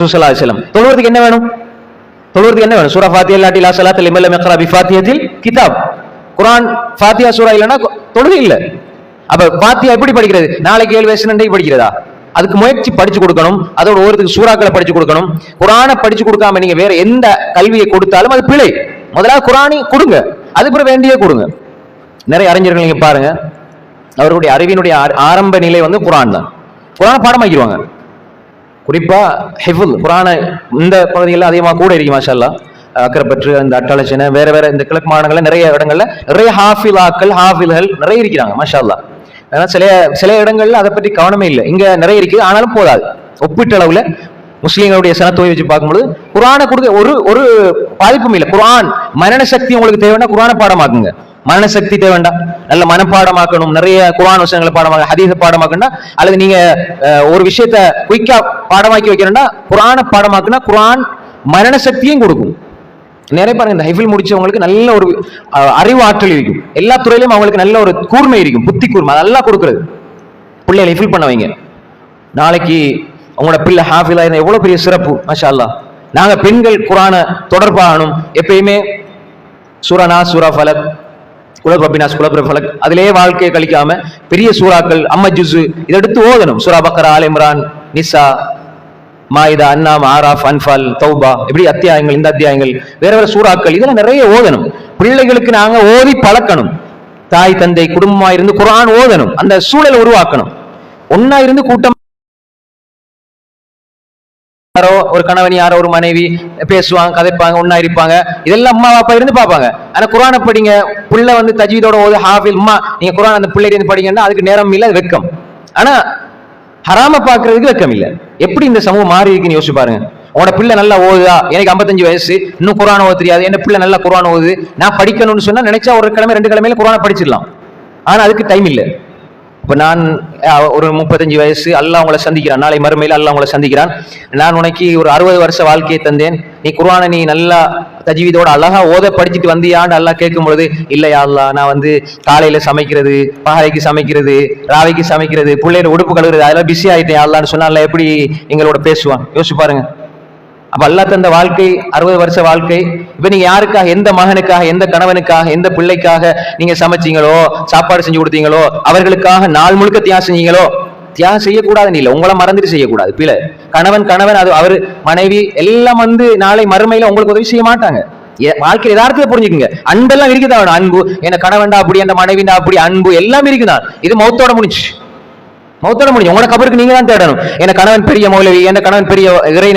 தொழுவதுக்கு என்ன வேணும்? தொழுவதுக்கு என்ன வேணும்? சூரா ஃபாத்திஹா இல்லாட்டி லா ஸலாத்த லிமன் லம் யக்ரா பிஃபாத்திஹத்தில் கிதாப். குர்ஆன் ஃபாத்திஹா சூரா இல்லனா தொழுகை இல்ல. அப்ப ஃபாத்திஹா எப்படி படிக்கிறது? நாளைக்கு 7 வயசு நண்டை படிக்கிறதா? அதுக்கு முயற்சி படிச்சு கொடுக்கணும். அதோட ஒவ்வொருத்துக்கு சூறாக்களை படிச்சு கொடுக்கணும். குர்ஆனை படிச்சு கொடுக்காம நீங்க வேற எந்த கல்வியை கொடுத்தாலும் அது பிழை. முதலாவது குர்ஆனை கொடுங்க, அதுக்கு வேண்டிய கொடுங்க. நிறைய அறிஞர்கள் நீங்க பாருங்க, அவர்களுடைய அறிவினுடைய ஆரம்ப நிலை வந்து குர்ஆன் தான். குர்ஆனை பாடமாக்கிடுவாங்க. குறிப்பா ஹிஃபுல் குர்ஆனை இந்த பகுதிகளில் அதிகமாக கூட இருக்கு. மாஷா அல்லாஹ், அக்கரைப்பற்று, அந்த அட்டாளச்சனை, வேற வேற இந்த கிழக்கு மாகாணங்கள்ல நிறைய இடங்கள்ல நிறைய ஹாஃபில்கள் நிறைய இருக்கிறாங்க. மாஷா அல்லாஹ். ஏன்னா சில இடங்கள்ல அதை பற்றி கவனமே இல்லை. இங்க நிறைய இருக்குது, ஆனாலும் போதாது. ஒப்பிட்ட அளவுல முஸ்லீம்களுடைய சனத்தொகை வச்சு பார்க்கும்போது குர்ஆனை கொடுக்க ஒரு பாதிப்பும் இல்லை. குர்ஆன் மரண சக்தி உங்களுக்கு தேவைன்னா குர்ஆனை பாடமாக்குங்க. மரண சக்தி தேவைண்டா நல்ல மனப்பாடமாக்கணும், நிறைய குர்ஆன் வசனங்களை பாடமாக, ஹதீஸை பாடமாக்கணும்னா, அல்லது நீங்க ஒரு விஷயத்த குயிக்கா பாடமாக்கி வைக்கிறேன்னா குர்ஆனை பாடமாக்குனா குர்ஆன் மரண சக்தியும் கொடுக்கும். நிறைய பாருங்க, இந்த ஹிஃபில் முடிச்சவங்களுக்கு நல்ல ஒரு அறிவு ஆற்றல் இருக்கும். எல்லா துறையிலும் அவங்களுக்கு நல்ல ஒரு கூர்மை இருக்கும், புத்தி கூர்மை அதெல்லாம் கொடுக்குறது. பிள்ளைகளை ஹிஃபில் பண்ண வைங்க. நாளைக்கு அவங்களோட பிள்ளை ஹாஃபிலா இருந்தா எவ்வளவு பெரிய சிறப்பு. மாஷா அல்லாஹ். நாங்க பெண்கள் குர்ஆனை தொடர்பாகணும். எப்பயுமே சூரா நாஸ், சூரா ஃபலக், குலபினாஸ், குலபிரஃபலக் அதிலேயே வாழ்க்கையை கழிக்காம பெரிய சூறாக்கள், அம்ம ஜுஸு இதை எடுத்து ஓதணும். சூரா பக்கரா, ஆல் இம்ரான், நிசா, மாயிதா, அன்னாம், ஆராஃப், அன்ஃபால், தௌபா, இப்படி அத்தியாயங்கள், இந்த அத்தியாயங்கள், வேற வேற சூறாக்கள், இதெல்லாம் நிறைய ஓதணும். பிள்ளைகளுக்கு நாங்க ஓதி பழக்கணும். தாய் தந்தை குடும்பமா இருந்து குர்ஆன் ஓதணும். அந்த சூழலை உருவாக்கணும். ஒன்னா இருந்து கூட்டம், யாரோ ஒரு கணவன், யாரோ ஒரு மனைவி பேசுவாங்க, கதைப்பாங்க, ஒன்னா இருப்பாங்க. இதெல்லாம் அம்மா அப்பா இருந்து பார்ப்பாங்க. ஆனா குர்ஆனை படிங்க, பிள்ளை வந்து தஜ்வீதோட ஓது, ஹாஃபில், அம்மா நீங்க குர்ஆன் அந்த பிள்ளை இருந்து படிங்கன்னா அதுக்கு நேரம் இல்லை, வெக்கம். ஆனா ஹராம பாக்குறதுக்கு வெக்கம் இல்லை. எப்படி இந்த சமூகம் மாறி இருக்குன்னு யோசிச்சு பாருங்க. உங்களோட பிள்ளை நல்லா ஓதுதா? எனக்கு 55 வயசு, இன்னும் குர்ஆன் ஓத தெரியாது, என் பிள்ளை நல்லா குர்ஆன் ஓதுது, நான் படிக்கணும்னு சொன்னா நினைச்சா ஒரு கிழமை 2 கிழமையில குர்ஆனை படிச்சிடலாம். ஆனா அதுக்கு டைம் இல்லை. இப்ப நான் ஒரு 35 வயசு, அல்லாஹ் உங்களை சந்திக்கிறான், நாளை மறுமையில அல்லாஹ் உங்களை சந்திக்கிறான். நான் உனக்கு ஒரு 60 வருஷ வாழ்க்கையை தந்தேன், நீ குர்ஆனை நீ நல்லா தஜ்வீதோட அழகா ஓத படிச்சுட்டு வந்தியான்னு அல்லாஹ் கேட்கும் பொழுது, இல்லையா அல்லாஹ், நான் வந்து காலையில சமைக்கிறது, பகலைக்கு சமைக்கிறது, ராவைக்கு சமைக்கிறது, பிள்ளையோட உடுப்பு கழுவுறது, அதெல்லாம் பிஸி ஆயிட்டேன் அல்லாஹ்னு சொன்னா அல்லாஹ் எப்படி எங்களோட பேசுவான்? யோசிச்சு பாருங்க. அப்ப அல்லாஹ் தந்த வாழ்க்கை 60 வருஷ வாழ்க்கை. இப்ப நீங்க யாருக்காக, எந்த மகனுக்காக, எந்த கணவனுக்காக, எந்த பிள்ளைக்காக நீங்க சமைச்சீங்களோ, சாப்பாடு செஞ்சு கொடுத்தீங்களோ, அவர்களுக்காக நாள் முழுக்க தியாகம் செஞ்சீங்களோ, தியாகம் செய்யக்கூடாதுன்னு இல்லை, உங்களை மறந்துட்டு செய்யக்கூடாது. பிள்ளை கணவன் அது அவரு மனைவி எல்லாம் வந்து நாளை மறுமையில உங்களுக்கு உதவி செய்ய மாட்டாங்க. வாழ்க்கையில் யதார்த்தத்தை புரிஞ்சுக்குங்க. அன்பெல்லாம் இருக்குதான், அன்பு என்ன கணவன்டா அப்படி, என்ன மனைவிண்டா அப்படி, அன்பு எல்லாம் இருக்குதான். இது மௌத்தோட முடிஞ்சு. உங்களோட கபருக்கு நீங்க தான் தேடணும். என் கணவன் பெரிய மௌலவி, என் கணவன் பெரிய இறை